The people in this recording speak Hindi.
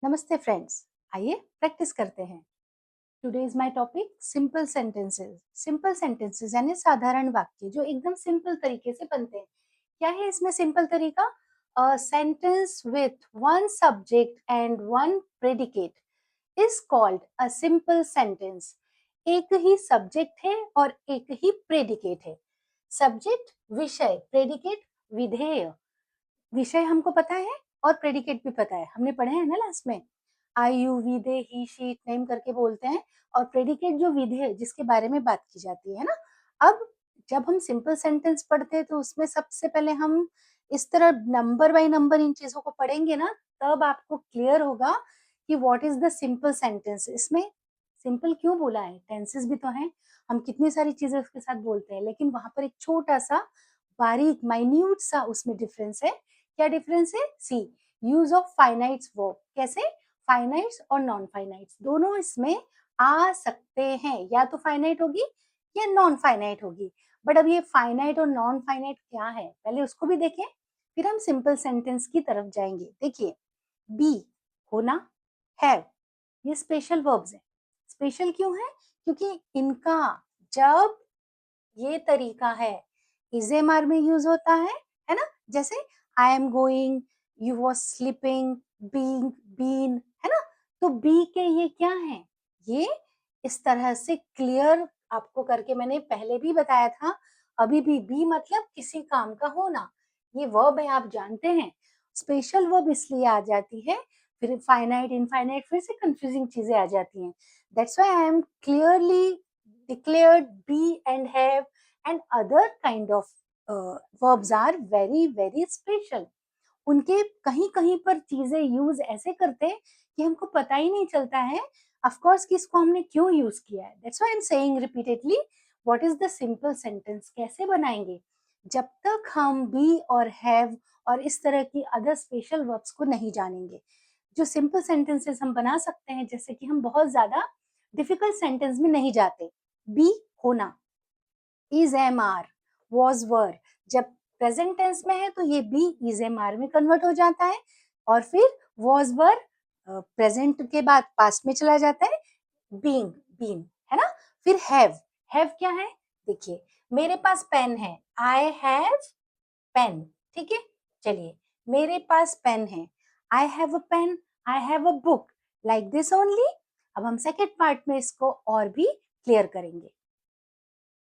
नमस्ते फ्रेंड्स, आइए प्रैक्टिस करते हैं। Today is my topic simple sentences. Simple sentences यानी साधारण वाक्य जो एकदम सिंपल तरीके से बनते हैं। क्या है इसमें सिंपल तरीका? A sentence with one subject and one predicate is called a simple sentence. एक ही सब्जेक्ट है और एक ही प्रेडिकेट है। सब्जेक्ट विषय, प्रेडिकेट विधेय। विषय हमको पता है और प्रेडिकेट भी पता है, हमने पढ़े हैं ना लास्ट में। I you we they he she name करके बोलते हैं। और प्रेडिकेट जो विधि है जिसके बारे में बात की जाती है ना। अब जब हम सिंपल सेंटेंस पढ़ते हैं तो उसमें सबसे पहले हम इस तरह नंबर बाय नंबर इन चीजों को पढ़ेंगे ना, तब आपको क्लियर होगा कि what is the simple sentence. इसमें सिंपल क्यों बोला है? टेंसेस भी तो हैं, हम कितनी सारी चीजें उसके साथ बोलते हैं, लेकिन वहां पर एक छोटा सा बारीक माइन्यूट सा उसमें डिफरेंस है। क्या डिफरेंस है? सी यूज ऑफ फाइनाइट्स वर्ब। कैसे? फाइनाइट्स और नॉन फाइनाइट्स दोनों इसमें आ सकते हैं, या तो फाइनाइट होगी या नॉन फाइनाइट होगी। बट अब ये फाइनाइट और नॉन फाइनाइट क्या है पहले उसको भी देखें, फिर हम सिंपल सेंटेंस की तरफ जाएंगे। देखिए, बी होना, हैव, ये स्पेशल वर्ब्स है। स्पेशल क्यों है? क्योंकि इनका जब ये तरीका है इजेमार में यूज होता है ना। जैसे I am going, you was sleeping, being, been, है ना। तो बी के ये क्या है? ये इस तरह से क्लियर आपको करके मैंने पहले भी बताया था। अभी भी बी मतलब किसी काम का होना, ये वर्ब है, आप जानते हैं। स्पेशल वर्ब इसलिए आ जाती है, फिर फाइनाइट इनफाइनाइट फिर से कंफ्यूजिंग चीजें आ जाती हैं। That's why I am clearly declared be and have and other kind of verbs are very very special. उनके कहीं कहीं पर चीजें यूज ऐसे करते हैं कि हमको पता ही नहीं चलता है ऑफ कोर्स कि इसको हमने क्यों यूज किया है। That's why I am saying repeatedly what is the simple sentence. कैसे बनाएंगे? जब तक हम बी और हैव और इस तरह की अदर स्पेशल वर्ब्स को नहीं जानेंगे। जो सिंपल सेंटेंसेस हम बना सकते हैं, जैसे कि हम बहुत ज्यादा डिफिकल्ट सेंटेंस में नहीं जाते। बी होना, is am are, was were, जब प्रेजेंट टेंस में है तो ये बी इज एम आर में कन्वर्ट हो जाता है, और फिर वॉज वर प्रेजेंट के बाद पास्ट में चला जाता है, बीइंग, बीन, है ना। फिर हैव क्या है? देखिए, मेरे पास पेन है, आई हैव पेन, ठीक है। चलिए, मेरे पास पेन है, I have a pen, I have a book, like this only. अब हम सेकेंड पार्ट में इसको और भी क्लियर करेंगे।